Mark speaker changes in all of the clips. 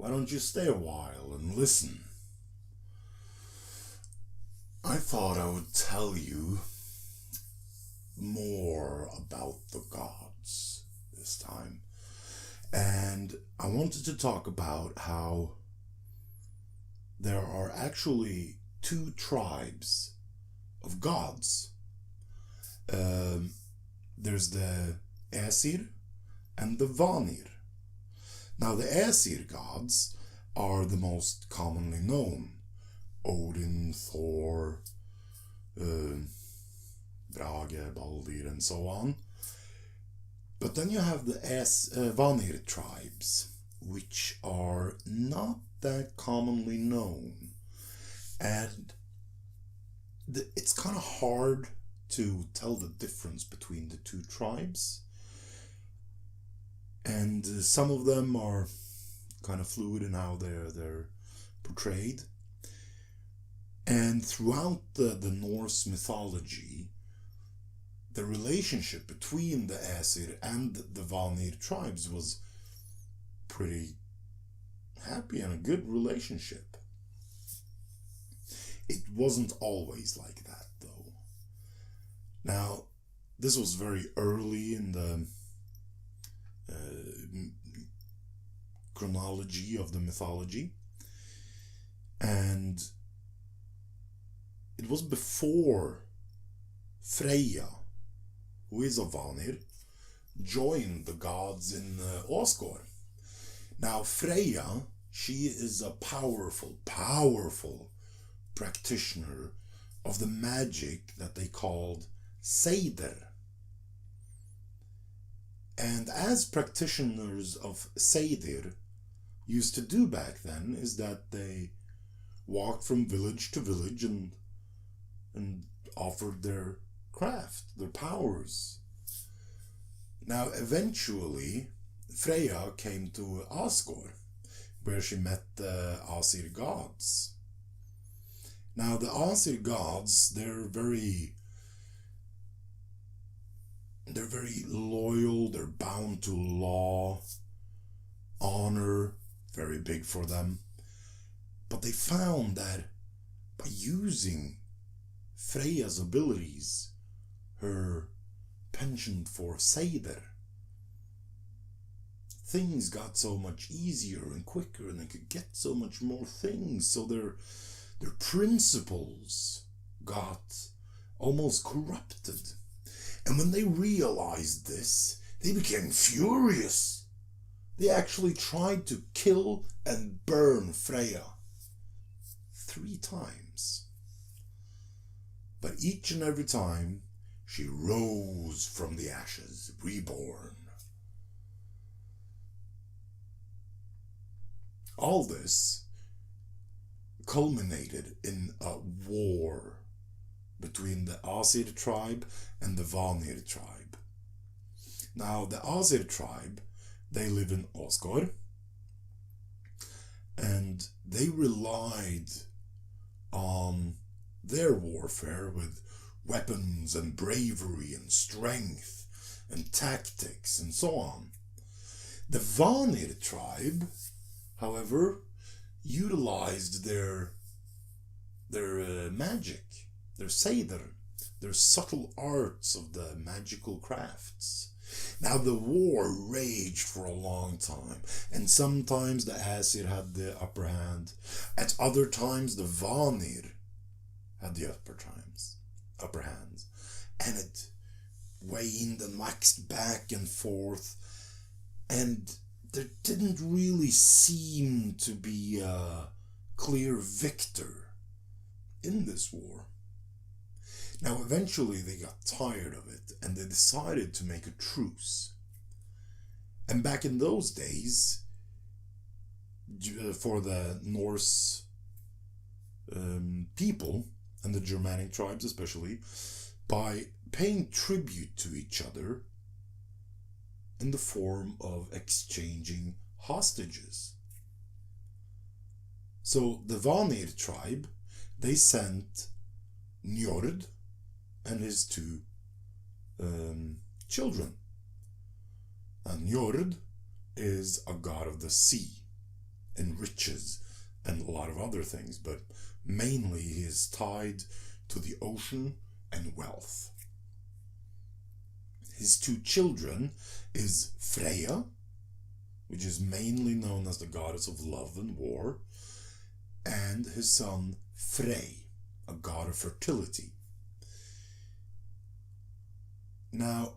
Speaker 1: Why don't you stay a while and listen? I thought I would tell you more about the gods this time. And I wanted to talk about how there are actually two tribes of gods. There's the Aesir and the Vanir. Now, the Aesir gods are the most commonly known. Odin, Thor, Brage, Baldur, and so on. But then you have the Vanir tribes, which are not that commonly known. And it's kind of hard to tell the difference between the two tribes. And some of them are kind of fluid in how they're portrayed. And throughout the Norse mythology, the relationship between the Aesir and the Vanir tribes was pretty happy and a good relationship. It wasn't always like that, though. Now, this was very early in the chronology of the mythology, and it was before Freya, who is a Vanir, joined the gods in Asgard. Now, Freya, she is a powerful practitioner of the magic that they called Seder. And as practitioners of Seder used to do back then, is that they walked from village to village and offered their craft, their powers. Now, eventually, Freya came to Asgard, where she met the Aesir gods. Now, the Aesir gods, they're very loyal, they're bound to law, honor, very big for them. But they found that by using Freya's abilities, her penchant for Seder, things got so much easier and quicker, and they could get so much more things. So their principles got almost corrupted. And when they realized this, they became furious. They actually tried to kill and burn Freya 3 times. But each and every time, she rose from the ashes, reborn. All this culminated in a war between the Aesir tribe and the Vanir tribe. Now, the Aesir tribe, they live in Asgard, and they relied on their warfare with weapons and bravery and strength and tactics and so on. The Vanir tribe, however, utilized their magic, their Seder, their subtle arts of the magical crafts. Now, the war raged for a long time, and sometimes the Aesir had the upper hand. At other times, the Vanir had the upper hands. And it waned and waxed back and forth, and there didn't really seem to be a clear victor in this war. Now, eventually they got tired of it, and they decided to make a truce. And back in those days, for the Norse people, and the Germanic tribes especially, by paying tribute to each other in the form of exchanging hostages. So the Vanir tribe, they sent Njord and his 2 children. And Njord is a god of the sea, in riches and a lot of other things, but mainly he is tied to the ocean and wealth. His two children is Freya, which is mainly known as the goddess of love and war, and his son Frey, a god of fertility. Now,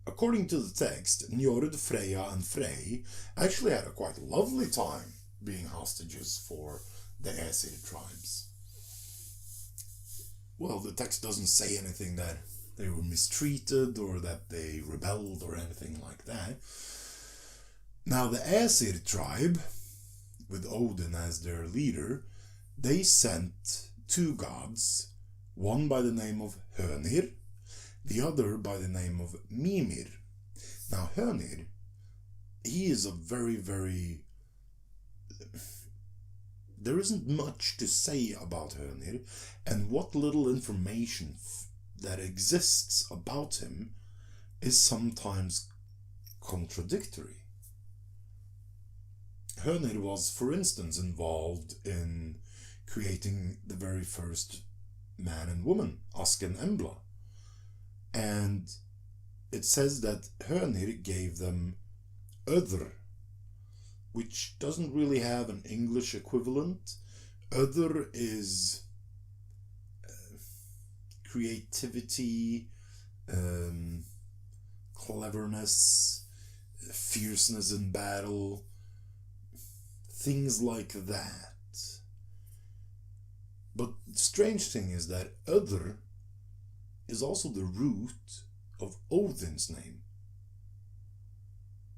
Speaker 1: according to the text, Njord, Freya, and Frey actually had a quite lovely time being hostages for the Aesir tribes. Well, the text doesn't say anything that they were mistreated or that they rebelled or anything like that. Now, the Aesir tribe, with Odin as their leader, they sent two gods, one by the name of Hönir, the other by the name of Mimir. Now, Hönir, he is a very... There isn't much to say about Hönir, and what little information that exists about him is sometimes contradictory. Hönir was, for instance, involved in creating the very first man and woman, Ask and Embla. And it says that Hönir gave them Öðr, which doesn't really have an English equivalent. Öðr is creativity, cleverness, fierceness in battle, things like that. But the strange thing is that Öðr is also the root of Odin's name.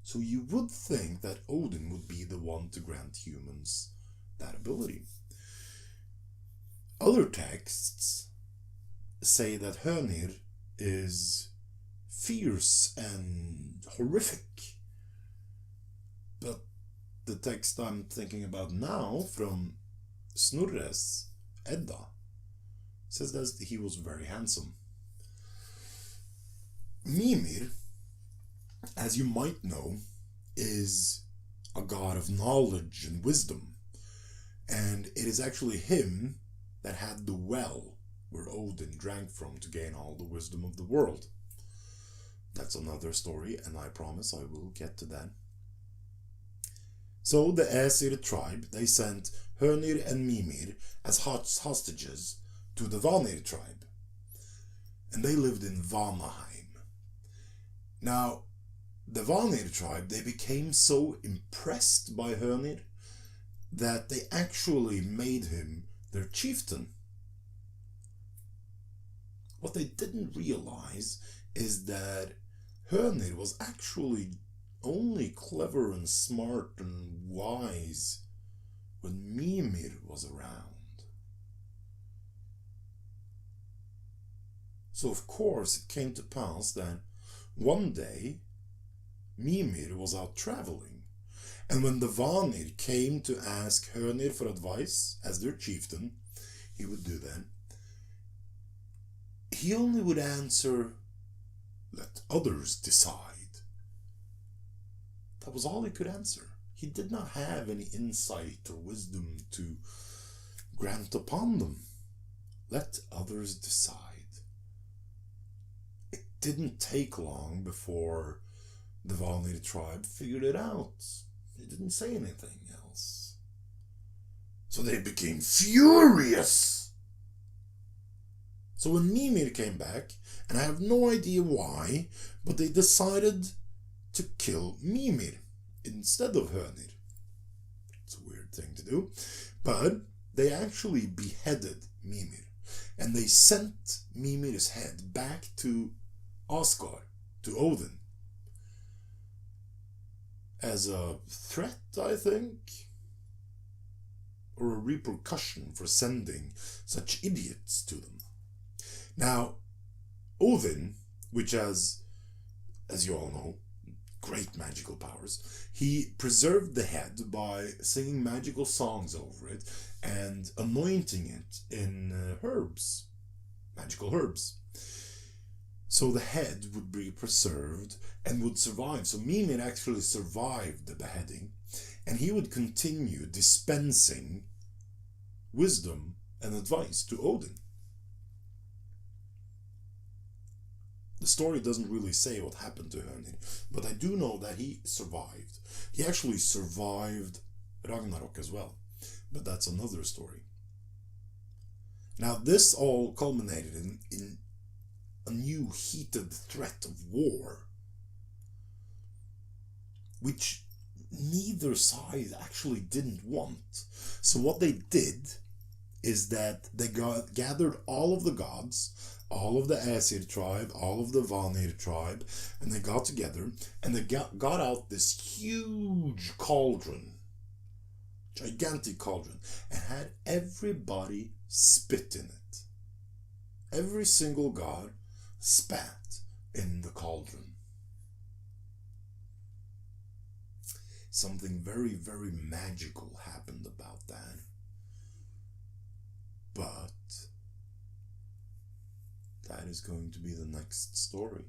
Speaker 1: So you would think that Odin would be the one to grant humans that ability. Other texts say that Hönir is fierce and horrific. But the text I'm thinking about now, from Snorre's Edda, says that he was very handsome. Mimir, as you might know, is a god of knowledge and wisdom, and it is actually him that had the well where Odin drank from to gain all the wisdom of the world. That's another story, and I promise I will get to that. So the Aesir tribe, they sent Hönir and Mimir as hostages to the Vanir tribe, and they lived in Vanaheim. Now, the Vanir tribe, they became so impressed by Hönir that they actually made him their chieftain. What they didn't realize is that Hönir was actually only clever and smart and wise when Mimir was around. So of course it came to pass that one day Mimir was out traveling, and when the Vanir came to ask Hönir for advice as their chieftain, he would do that. He only would answer, "Let others decide." That was all he could answer. He did not have any insight or wisdom to grant upon them. Let others decide. It didn't take long before the Vanir tribe figured it out. They didn't say anything else. So they became furious. So when Mimir came back, and I have no idea why, but they decided to kill Mimir instead of Hönir. It's a weird thing to do. But they actually beheaded Mimir, and they sent Mimir's head back to Asgard, to Odin, as a threat, I think, or a repercussion for sending such idiots to them. Now, Odin, which has, as you all know, great magical powers, he preserved the head by singing magical songs over it and anointing it in herbs, magical herbs. So the head would be preserved and would survive. So Mimir actually survived the beheading, And he would continue dispensing wisdom and advice to Odin. The story doesn't really say what happened to Hönir, but I do know that he survived. He actually survived Ragnarok as well, but that's another story. Now, this all culminated in a new heated threat of war, which neither side actually didn't want. So what they did is that they gathered all of the gods, all of the Aesir tribe, all of the Vanir tribe, and they got together and they got out this huge cauldron, gigantic cauldron, and had everybody spit in it. Every single god spat in the cauldron. Something very, very magical happened about that. But that is going to be the next story.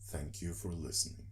Speaker 1: Thank you for listening.